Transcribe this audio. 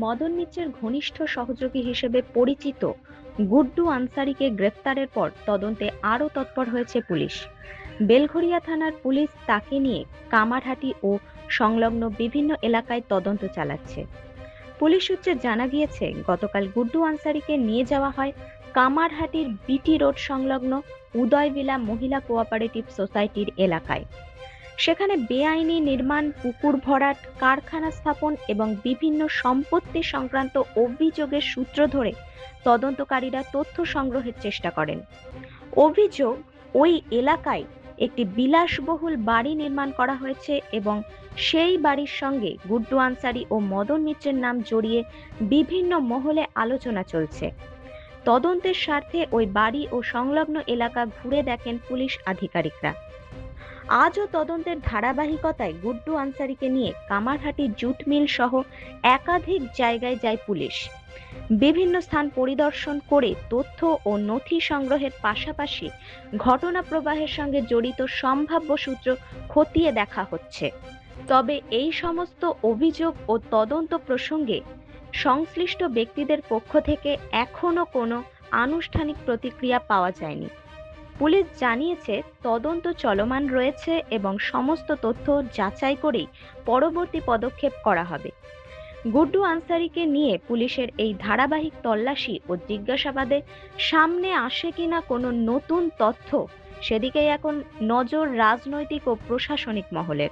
মদন মিত্রের ঘনিষ্ঠ সহযোগী হিসেবে পরিচিত গুড্ডু আনসারিকে গ্রেফতারের পর তদন্তে আরও তৎপর হয়েছে পুলিশ। বেলঘরিয়া থানার পুলিশ তাকে নিয়ে কামারহাটি ও সংলগ্ন বিভিন্ন এলাকায় তদন্ত চালাচ্ছে। পুলিশ সূত্রে জানা গিয়েছে, গতকাল গুড্ডু আনসারিকে নিয়ে যাওয়া হয় কামারহাটির বিটি রোড সংলগ্ন উদয়বিলা মহিলা কোঅপারেটিভ সোসাইটির এলাকায়। সেখানে বেআইনি নির্মাণ, পুকুর ভরাট, কারখানা স্থাপন এবং বিভিন্ন সম্পত্তি সংক্রান্ত অভিযোগের সূত্র ধরে তদন্তকারীরা তথ্য সংগ্রহের চেষ্টা করেন। অভিযোগ, ওই এলাকায় একটি বিলাসবহুল বাড়ি নির্মাণ করা হয়েছে এবং সেই বাড়ির সঙ্গে গুড্ডু আনসারি ও মদন মিত্রের নাম জড়িয়ে বিভিন্ন মহলে আলোচনা চলছে। তদন্তের স্বার্থে ওই বাড়ি ও সংলগ্ন এলাকা ঘুরে দেখেন পুলিশ আধিকারিকরা। আজও তদন্তের ধারাবাহিকতায় গুড্ডু আনসারিকে নিয়ে কামারহাটি জুট মিল সহ একাধিক জায়গায় যায় পুলিশ। বিভিন্ন স্থান পরিদর্শন করে তথ্য ও নথি সংগ্রহের পাশাপাশি ঘটনা প্রবাহের সঙ্গে জড়িত সম্ভাব্য সূত্র খতিয়ে দেখা হচ্ছে। তবে এই সমস্ত অভিযোগ ও তদন্ত প্রসঙ্গে সংশ্লিষ্ট ব্যক্তিদের পক্ষ থেকে এখনো কোনো আনুষ্ঠানিক প্রতিক্রিয়া পাওয়া যায়নি। পুলিশ জানিয়েছে, তদন্ত চলমান রয়েছে এবং সমস্ত তথ্য যাচাই করেই পরবর্তী পদক্ষেপ করা হবে। গুড্ডু আনসারিকে নিয়ে পুলিশের এই ধারাবাহিক তল্লাশি ও জিজ্ঞাসাবাদে সামনে আসে কিনা কোনো নতুন তথ্য, সেদিকেই এখন নজর রাজনৈতিক ও প্রশাসনিক মহলের।